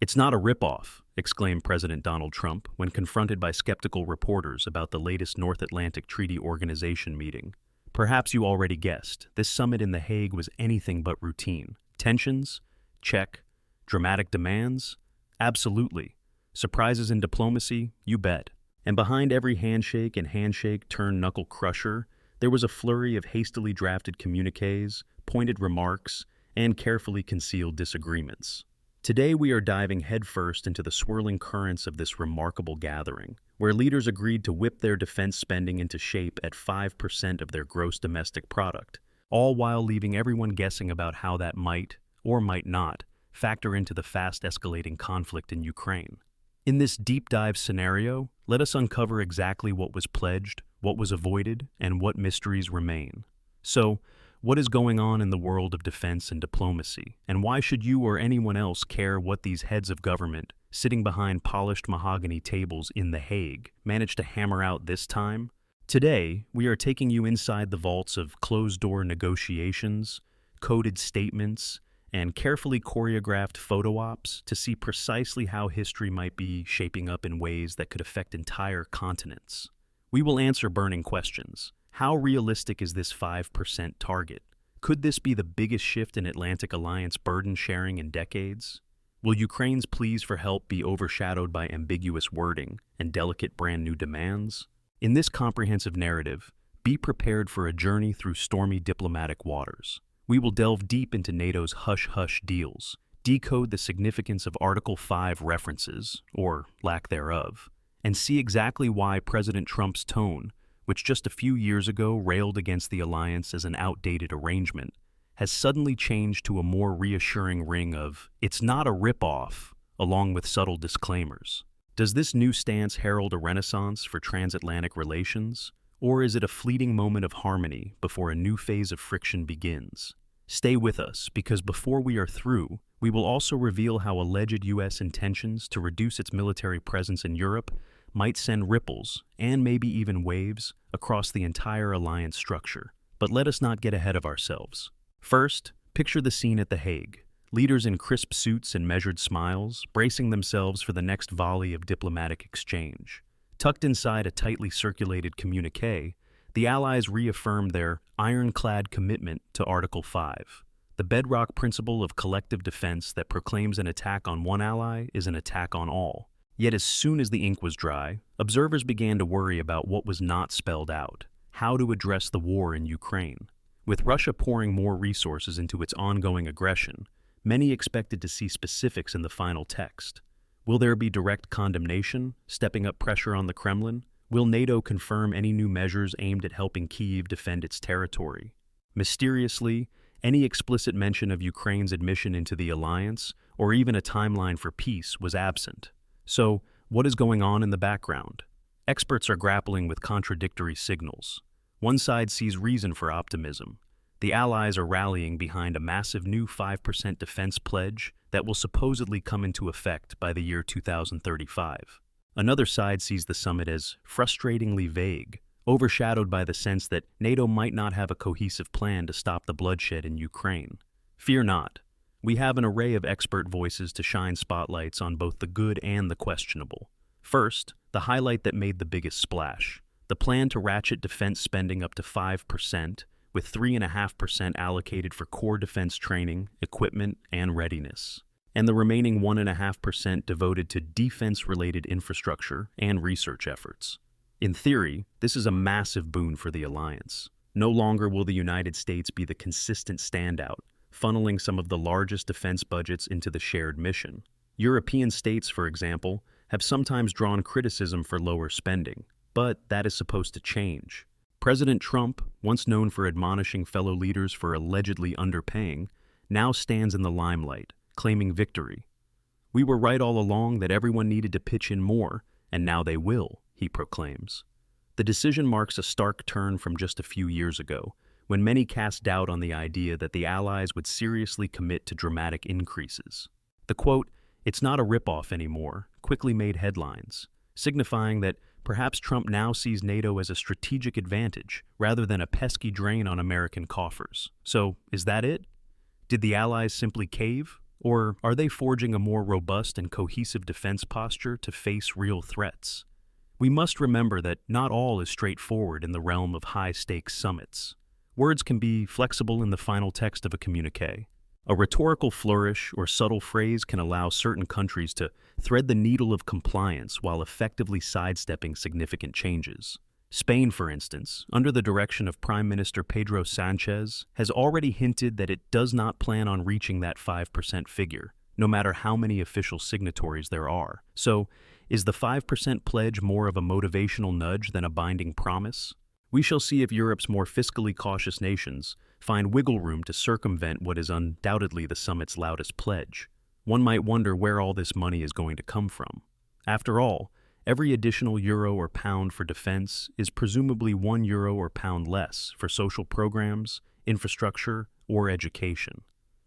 It's not a ripoff, exclaimed President Donald Trump when confronted by skeptical reporters about the latest North Atlantic Treaty Organization meeting. Perhaps you already guessed, this summit in The Hague was anything but routine. Tensions? Check. Dramatic demands? Absolutely. Surprises in diplomacy? You bet. And behind every handshake and handshake-turned-knuckle crusher, there was a flurry of hastily drafted communiques, pointed remarks, and carefully concealed disagreements. Today we are diving headfirst into the swirling currents of this remarkable gathering, where leaders agreed to whip their defense spending into shape at 5% of their gross domestic product, all while leaving everyone guessing about how that might, or might not, factor into the fast-escalating conflict in Ukraine. In this deep dive scenario, let us uncover exactly what was pledged, what was avoided, and what mysteries remain. So, what is going on in the world of defense and diplomacy, and why should you or anyone else care what these heads of government, sitting behind polished mahogany tables in The Hague, managed to hammer out this time? Today, we are taking you inside the vaults of closed-door negotiations, coded statements, and carefully choreographed photo ops to see precisely how history might be shaping up in ways that could affect entire continents. We will answer burning questions. How realistic is this 5% target? Could this be the biggest shift in Atlantic Alliance burden sharing in decades? Will Ukraine's pleas for help be overshadowed by ambiguous wording and delicate brand new demands? In this comprehensive narrative, be prepared for a journey through stormy diplomatic waters. We will delve deep into NATO's hush-hush deals, decode the significance of Article 5 references, or lack thereof, and see exactly why President Trump's tone, which just a few years ago railed against the alliance as an outdated arrangement, has suddenly changed to a more reassuring ring of, "It's not a rip-off," along with subtle disclaimers. Does this new stance herald a renaissance for transatlantic relations, or is it a fleeting moment of harmony before a new phase of friction begins? Stay with us, because before we are through, we will also reveal how alleged U.S. intentions to reduce its military presence in Europe might send ripples, and maybe even waves, across the entire alliance structure. But let us not get ahead of ourselves. First, picture the scene at The Hague. Leaders in crisp suits and measured smiles, bracing themselves for the next volley of diplomatic exchange. Tucked inside a tightly circulated communiqué, the Allies reaffirmed their ironclad commitment to Article 5, the bedrock principle of collective defense that proclaims an attack on one ally is an attack on all. Yet as soon as the ink was dry, observers began to worry about what was not spelled out: how to address the war in Ukraine. With Russia pouring more resources into its ongoing aggression, many expected to see specifics in the final text. Will there be direct condemnation, stepping up pressure on the Kremlin? Will NATO confirm any new measures aimed at helping Kyiv defend its territory? Mysteriously, any explicit mention of Ukraine's admission into the alliance, or even a timeline for peace, was absent. So, what is going on in the background? Experts are grappling with contradictory signals. One side sees reason for optimism. The Allies are rallying behind a massive new 5% defense pledge that will supposedly come into effect by the year 2035. Another side sees the summit as frustratingly vague, overshadowed by the sense that NATO might not have a cohesive plan to stop the bloodshed in Ukraine. Fear not. We have an array of expert voices to shine spotlights on both the good and the questionable. First, the highlight that made the biggest splash: the plan to ratchet defense spending up to 5%, with 3.5% allocated for core defense training, equipment, and readiness, and the remaining 1.5% devoted to defense-related infrastructure and research efforts. In theory, this is a massive boon for the alliance. No longer will the United States be the consistent standout, funneling some of the largest defense budgets into the shared mission. European states, for example, have sometimes drawn criticism for lower spending, but that is supposed to change. President Trump, once known for admonishing fellow leaders for allegedly underpaying, now stands in the limelight, claiming victory. "We were right all along that everyone needed to pitch in more, and now they will," he proclaims. The decision marks a stark turn from just a few years ago, when many cast doubt on the idea that the Allies would seriously commit to dramatic increases. The quote, "It's not a ripoff anymore," quickly made headlines, signifying that perhaps Trump now sees NATO as a strategic advantage rather than a pesky drain on American coffers. So, is that it? Did the Allies simply cave? Or are they forging a more robust and cohesive defense posture to face real threats? We must remember that not all is straightforward in the realm of high-stakes summits. Words can be flexible in the final text of a communiqué. A rhetorical flourish or subtle phrase can allow certain countries to thread the needle of compliance while effectively sidestepping significant changes. Spain, for instance, under the direction of Prime Minister Pedro Sanchez, has already hinted that it does not plan on reaching that 5% figure, no matter how many official signatories there are. So, is the 5% pledge more of a motivational nudge than a binding promise? We shall see if Europe's more fiscally cautious nations find wiggle room to circumvent what is undoubtedly the summit's loudest pledge. One might wonder where all this money is going to come from. After all, every additional euro or pound for defense is presumably €1 or pound less for social programs, infrastructure, or education.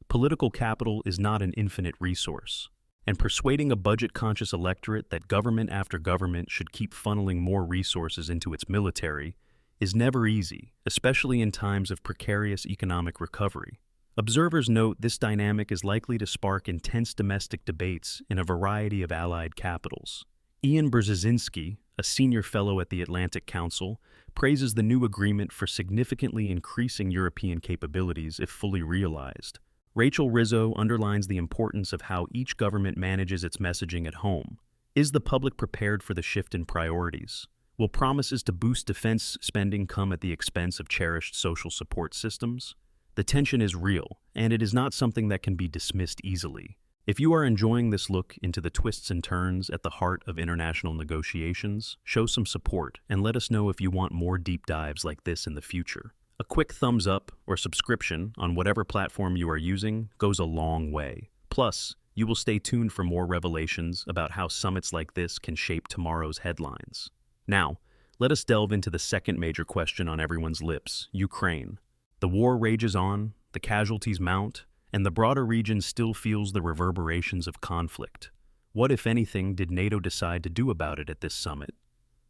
Political capital is not an infinite resource, and persuading a budget-conscious electorate that government after government should keep funneling more resources into its military is never easy, especially in times of precarious economic recovery. Observers note this dynamic is likely to spark intense domestic debates in a variety of allied capitals. Ian Brzezinski, a senior fellow at the Atlantic Council, praises the new agreement for significantly increasing European capabilities if fully realized. Rachel Rizzo underlines the importance of how each government manages its messaging at home. Is the public prepared for the shift in priorities? Will promises to boost defense spending come at the expense of cherished social support systems? The tension is real, and it is not something that can be dismissed easily. If you are enjoying this look into the twists and turns at the heart of international negotiations, show some support and let us know if you want more deep dives like this in the future. A quick thumbs up or subscription on whatever platform you are using goes a long way. Plus, you will stay tuned for more revelations about how summits like this can shape tomorrow's headlines. Now, let us delve into the second major question on everyone's lips: Ukraine. The war rages on, the casualties mount, and the broader region still feels the reverberations of conflict. What, if anything, did NATO decide to do about it at this summit?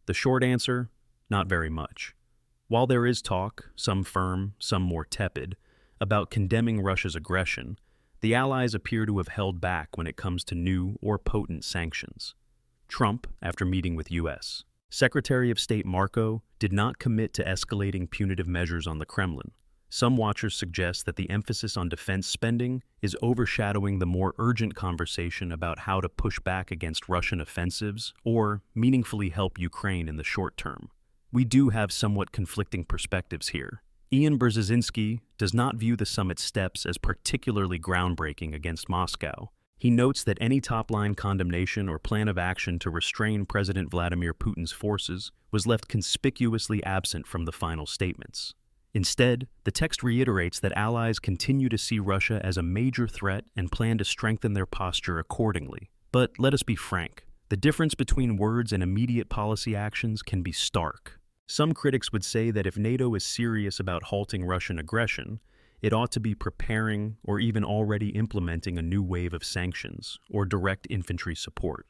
The short answer: not very much. While there is talk, some firm, some more tepid, about condemning Russia's aggression, the Allies appear to have held back when it comes to new or potent sanctions. Trump, after meeting with U.S. Secretary of State Marco, did not commit to escalating punitive measures on the Kremlin. Some watchers suggest that the emphasis on defense spending is overshadowing the more urgent conversation about how to push back against Russian offensives or meaningfully help Ukraine in the short term. We do have somewhat conflicting perspectives here. Ian Brzezinski does not view the summit's steps as particularly groundbreaking against Moscow. He notes that any top-line condemnation or plan of action to restrain President Vladimir Putin's forces was left conspicuously absent from the final statements. Instead, the text reiterates that allies continue to see Russia as a major threat and plan to strengthen their posture accordingly. But let us be frank, the difference between words and immediate policy actions can be stark. Some critics would say that if NATO is serious about halting Russian aggression, it ought to be preparing or even already implementing a new wave of sanctions or direct infantry support.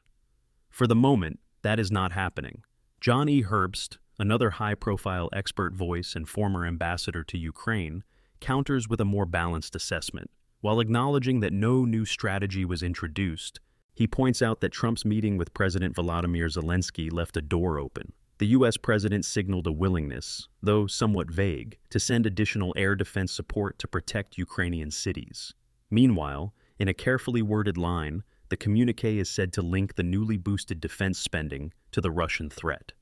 For the moment, that is not happening. John E. Herbst, another high-profile expert voice and former ambassador to Ukraine, counters with a more balanced assessment. While acknowledging that no new strategy was introduced, he points out that Trump's meeting with President Volodymyr Zelensky left a door open. The U.S. president signaled a willingness, though somewhat vague, to send additional air defense support to protect Ukrainian cities. Meanwhile, in a carefully worded line, the communiqué is said to link the newly boosted defense spending to the Russian threat.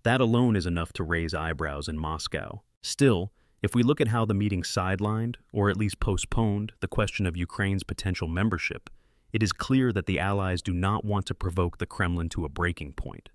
That alone is enough to raise eyebrows in Moscow. Still, if we look at how the meeting sidelined, or at least postponed, the question of Ukraine's potential membership, it is clear that the Allies do not want to provoke the Kremlin to a breaking point.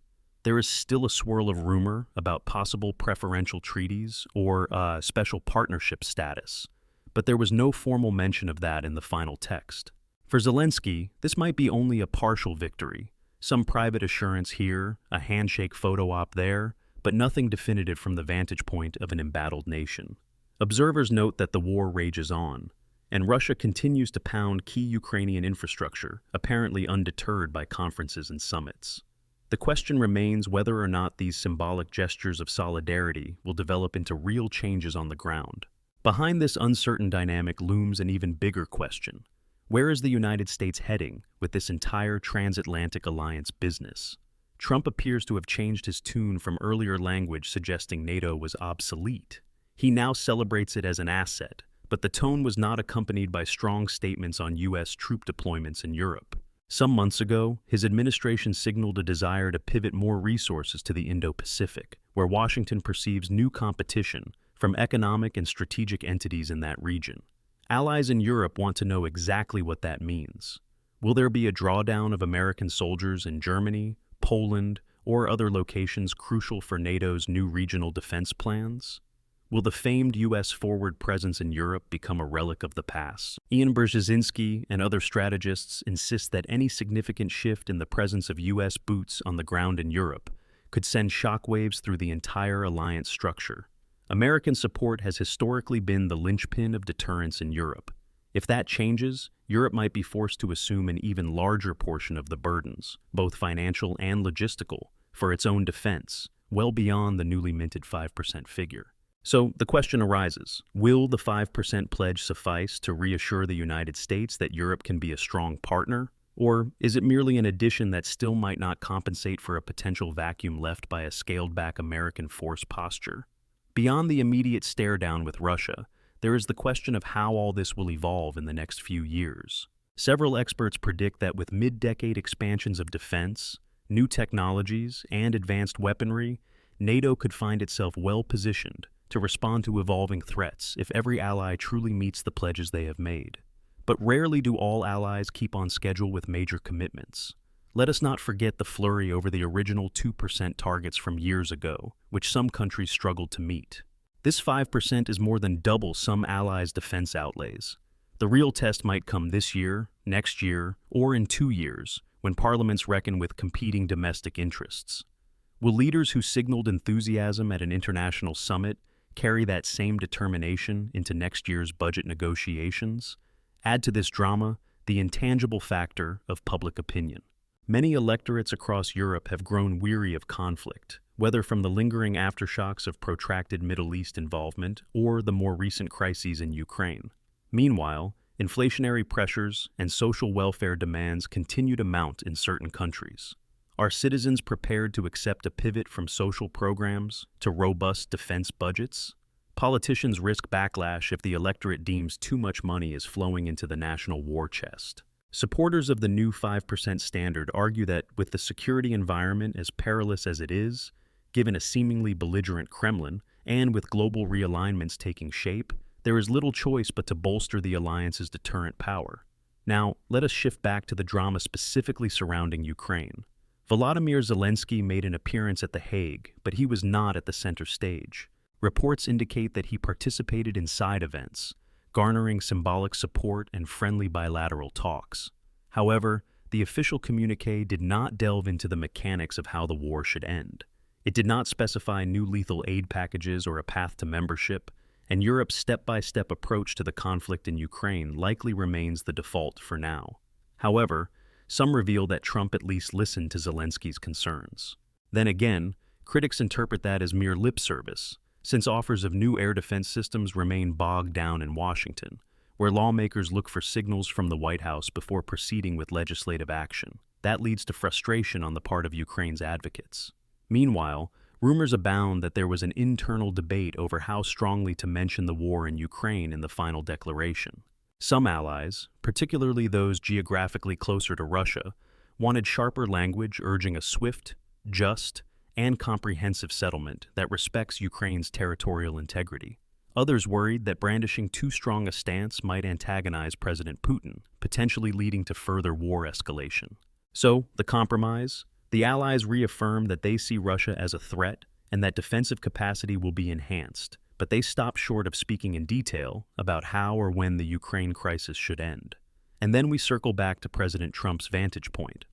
There is still a swirl of rumor about possible preferential treaties or special partnership status, but there was no formal mention of that in the final text. For Zelensky, this might be only a partial victory, some private assurance here, a handshake photo op there, but nothing definitive from the vantage point of an embattled nation. Observers note that the war rages on, and Russia continues to pound key Ukrainian infrastructure, apparently undeterred by conferences and summits. The question remains whether or not these symbolic gestures of solidarity will develop into real changes on the ground. Behind this uncertain dynamic looms an even bigger question. Where is the United States heading with this entire transatlantic alliance business? Trump appears to have changed his tune from earlier language suggesting NATO was obsolete. He now celebrates it as an asset, but the tone was not accompanied by strong statements on U.S. troop deployments in Europe. Some months ago, his administration signaled a desire to pivot more resources to the Indo-Pacific, where Washington perceives new competition from economic and strategic entities in that region. Allies in Europe want to know exactly what that means. Will there be a drawdown of American soldiers in Germany, Poland, or other locations crucial for NATO's new regional defense plans? Will the famed U.S. forward presence in Europe become a relic of the past? Ian Brzezinski and other strategists insist that any significant shift in the presence of U.S. boots on the ground in Europe could send shockwaves through the entire alliance structure. American support has historically been the linchpin of deterrence in Europe. If that changes, Europe might be forced to assume an even larger portion of the burdens, both financial and logistical, for its own defense, well beyond the newly minted 5% figure. So the question arises, will the 5% pledge suffice to reassure the United States that Europe can be a strong partner? Or is it merely an addition that still might not compensate for a potential vacuum left by a scaled-back American force posture? Beyond the immediate stare-down with Russia, there is the question of how all this will evolve in the next few years. Several experts predict that with mid-decade expansions of defense, new technologies, and advanced weaponry, NATO could find itself well-positioned to respond to evolving threats if every ally truly meets the pledges they have made. But rarely do all allies keep on schedule with major commitments. Let us not forget the flurry over the original 2% targets from years ago, which some countries struggled to meet. This 5% is more than double some allies' defense outlays. The real test might come this year, next year, or in 2 years, when parliaments reckon with competing domestic interests. Will leaders who signaled enthusiasm at an international summit carry that same determination into next year's budget negotiations? Add to this drama the intangible factor of public opinion. Many electorates across Europe have grown weary of conflict, whether from the lingering aftershocks of protracted Middle East involvement or the more recent crises in Ukraine. Meanwhile, inflationary pressures and social welfare demands continue to mount in certain countries. Are citizens prepared to accept a pivot from social programs to robust defense budgets? Politicians risk backlash if the electorate deems too much money is flowing into the national war chest. Supporters of the new 5% standard argue that with the security environment as perilous as it is, given a seemingly belligerent Kremlin, and with global realignments taking shape, there is little choice but to bolster the alliance's deterrent power. Now, let us shift back to the drama specifically surrounding Ukraine. Volodymyr Zelensky made an appearance at The Hague, but he was not at the center stage. Reports indicate that he participated in side events, garnering symbolic support and friendly bilateral talks. However, the official communiqué did not delve into the mechanics of how the war should end. It did not specify new lethal aid packages or a path to membership, and Europe's step-by-step approach to the conflict in Ukraine likely remains the default for now. However, some reveal that Trump at least listened to Zelensky's concerns. Then again, critics interpret that as mere lip service, since offers of new air defense systems remain bogged down in Washington, where lawmakers look for signals from the White House before proceeding with legislative action. That leads to frustration on the part of Ukraine's advocates. Meanwhile, rumors abound that there was an internal debate over how strongly to mention the war in Ukraine in the final declaration. Some allies, particularly those geographically closer to Russia, wanted sharper language urging a swift, just, and comprehensive settlement that respects Ukraine's territorial integrity. Others worried that brandishing too strong a stance might antagonize President Putin, potentially leading to further war escalation. So, the compromise? The Allies reaffirm that they see Russia as a threat and that defensive capacity will be enhanced, but they stop short of speaking in detail about how or when the Ukraine crisis should end. And then we circle back to President Trump's vantage point.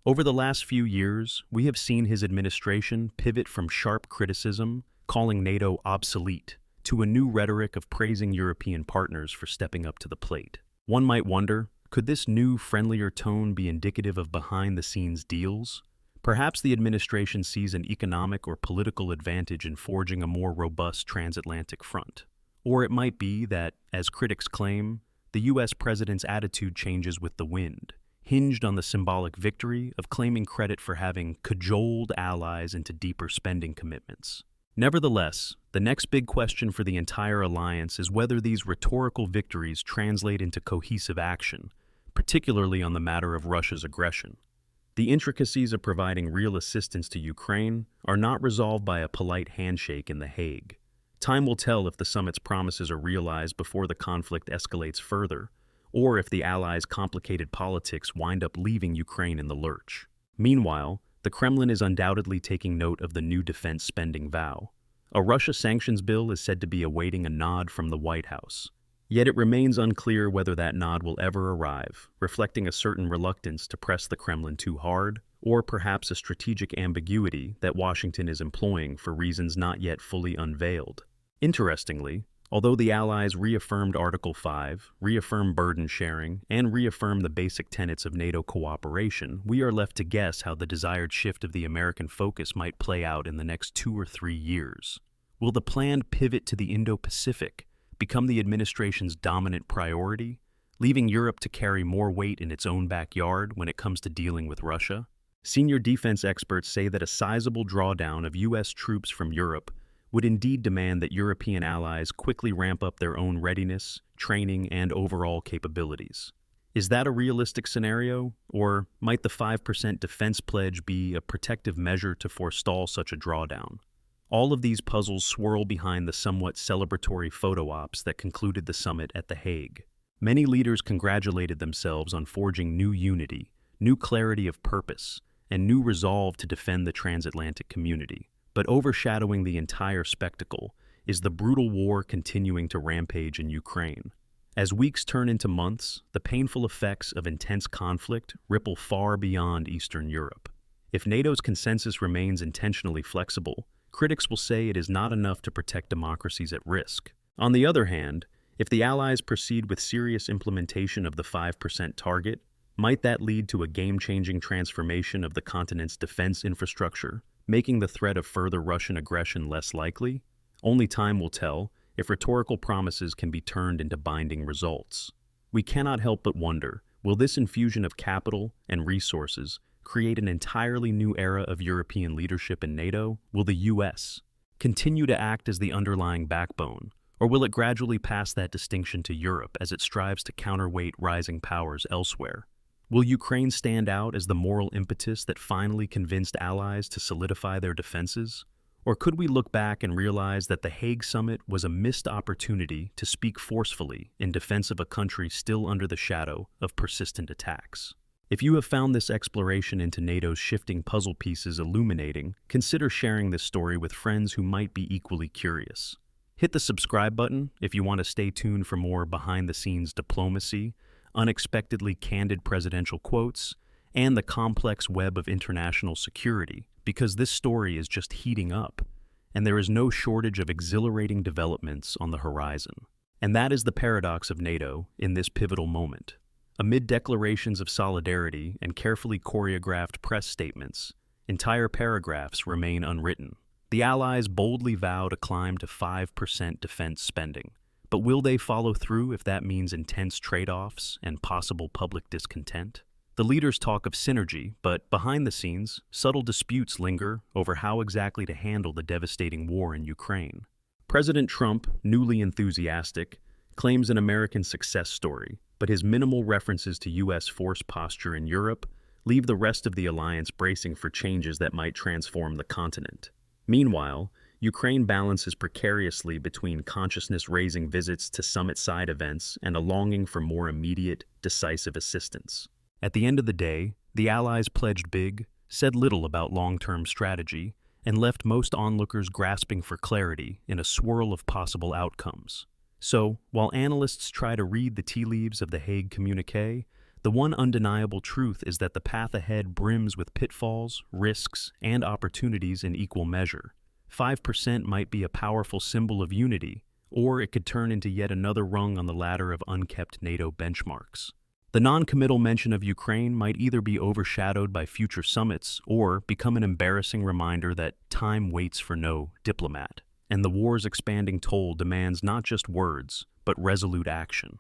Over the last few years, we have seen his administration pivot from sharp criticism, calling NATO obsolete, to a new rhetoric of praising European partners for stepping up to the plate. One might wonder, could this new, friendlier tone be indicative of behind-the-scenes deals? Perhaps the administration sees an economic or political advantage in forging a more robust transatlantic front. Or it might be that, as critics claim, the US president's attitude changes with the wind, hinged on the symbolic victory of claiming credit for having cajoled allies into deeper spending commitments. Nevertheless, the next big question for the entire alliance is whether these rhetorical victories translate into cohesive action, particularly on the matter of Russia's aggression. The intricacies of providing real assistance to Ukraine are not resolved by a polite handshake in The Hague. Time will tell if the summit's promises are realized before the conflict escalates further, or if the allies' complicated politics wind up leaving Ukraine in the lurch. Meanwhile, the Kremlin is undoubtedly taking note of the new defense spending vow. A Russia sanctions bill is said to be awaiting a nod from the White House. Yet it remains unclear whether that nod will ever arrive, reflecting a certain reluctance to press the Kremlin too hard, or perhaps a strategic ambiguity that Washington is employing for reasons not yet fully unveiled. Interestingly, although the Allies reaffirmed Article 5, reaffirmed burden sharing, and reaffirmed the basic tenets of NATO cooperation, we are left to guess how the desired shift of the American focus might play out in the next 2 or 3 years. Will the planned pivot to the Indo-Pacific become the administration's dominant priority, leaving Europe to carry more weight in its own backyard when it comes to dealing with Russia? Senior defense experts say that a sizable drawdown of U.S. troops from Europe would indeed demand that European allies quickly ramp up their own readiness, training, and overall capabilities. Is that a realistic scenario, or might the 5% defense pledge be a protective measure to forestall such a drawdown? All of these puzzles swirl behind the somewhat celebratory photo ops that concluded the summit at The Hague. Many leaders congratulated themselves on forging new unity, new clarity of purpose, and new resolve to defend the transatlantic community. But overshadowing the entire spectacle is the brutal war continuing to rampage in Ukraine. As weeks turn into months, the painful effects of intense conflict ripple far beyond Eastern Europe. If NATO's consensus remains intentionally flexible, critics will say it is not enough to protect democracies at risk. On the other hand, if the Allies proceed with serious implementation of the 5% target, might that lead to a game-changing transformation of the continent's defense infrastructure, making the threat of further Russian aggression less likely? Only time will tell if rhetorical promises can be turned into binding results. We cannot help but wonder, will this infusion of capital and resources create an entirely new era of European leadership in NATO? Will the U.S. continue to act as the underlying backbone, or will it gradually pass that distinction to Europe as it strives to counterweight rising powers elsewhere? Will Ukraine stand out as the moral impetus that finally convinced allies to solidify their defenses? Or could we look back and realize that the Hague summit was a missed opportunity to speak forcefully in defense of a country still under the shadow of persistent attacks? If you have found this exploration into NATO's shifting puzzle pieces illuminating, consider sharing this story with friends who might be equally curious. Hit the subscribe button if you want to stay tuned for more behind-the-scenes diplomacy, unexpectedly candid presidential quotes, and the complex web of international security, because this story is just heating up, and there is no shortage of exhilarating developments on the horizon. And that is the paradox of NATO in this pivotal moment. Amid declarations of solidarity and carefully choreographed press statements, entire paragraphs remain unwritten. The Allies boldly vow to climb to 5% defense spending. But will they follow through if that means intense trade-offs and possible public discontent? The leaders talk of synergy, but behind the scenes, subtle disputes linger over how exactly to handle the devastating war in Ukraine. President Trump, newly enthusiastic, claims an American success story, but his minimal references to U.S. force posture in Europe leave the rest of the alliance bracing for changes that might transform the continent. Meanwhile, Ukraine balances precariously between consciousness-raising visits to summit-side events and a longing for more immediate, decisive assistance. At the end of the day, the Allies pledged big, said little about long-term strategy, and left most onlookers grasping for clarity in a swirl of possible outcomes. So, while analysts try to read the tea leaves of the Hague communiqué, the one undeniable truth is that the path ahead brims with pitfalls, risks, and opportunities in equal measure. 5% might be a powerful symbol of unity, or it could turn into yet another rung on the ladder of unkept NATO benchmarks. The non-committal mention of Ukraine might either be overshadowed by future summits or become an embarrassing reminder that time waits for no diplomat, and the war's expanding toll demands not just words, but resolute action.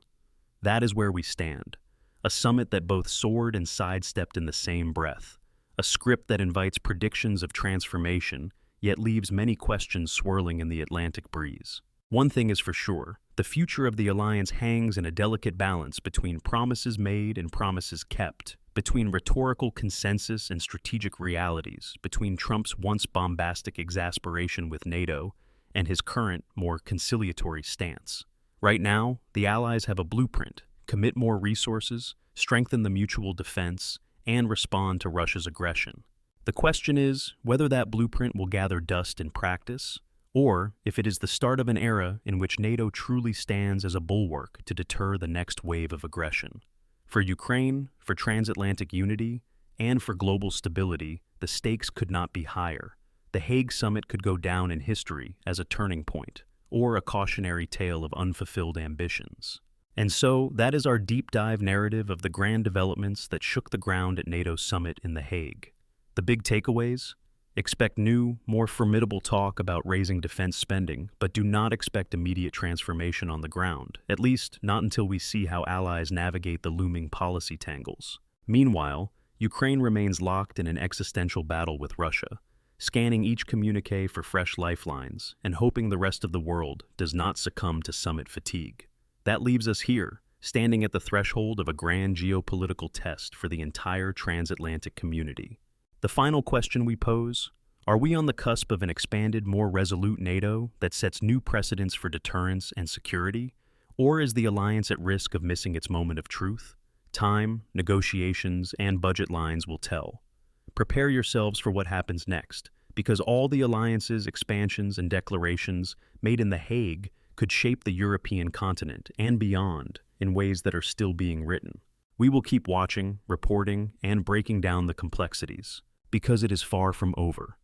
That is where we stand. A summit that both soared and sidestepped in the same breath. A script that invites predictions of transformation, yet leaves many questions swirling in the Atlantic breeze. One thing is for sure, the future of the alliance hangs in a delicate balance between promises made and promises kept, between rhetorical consensus and strategic realities, between Trump's once bombastic exasperation with NATO and his current, more conciliatory stance. Right now, the allies have a blueprint: commit more resources, strengthen the mutual defense, and respond to Russia's aggression. The question is whether that blueprint will gather dust in practice, or if it is the start of an era in which NATO truly stands as a bulwark to deter the next wave of aggression. For Ukraine, for transatlantic unity, and for global stability, the stakes could not be higher. The Hague summit could go down in history as a turning point, or a cautionary tale of unfulfilled ambitions. And so, that is our deep dive narrative of the grand developments that shook the ground at NATO's summit in The Hague. The big takeaways? Expect new, more formidable talk about raising defense spending, but do not expect immediate transformation on the ground, at least not until we see how allies navigate the looming policy tangles. Meanwhile, Ukraine remains locked in an existential battle with Russia, scanning each communique for fresh lifelines and hoping the rest of the world does not succumb to summit fatigue. That leaves us here, standing at the threshold of a grand geopolitical test for the entire transatlantic community. The final question we pose: are we on the cusp of an expanded, more resolute NATO that sets new precedents for deterrence and security? Or is the alliance at risk of missing its moment of truth? Time, negotiations, and budget lines will tell. Prepare yourselves for what happens next, because all the alliance's expansions and declarations made in The Hague could shape the European continent and beyond in ways that are still being written. We will keep watching, reporting, and breaking down the complexities, because it is far from over.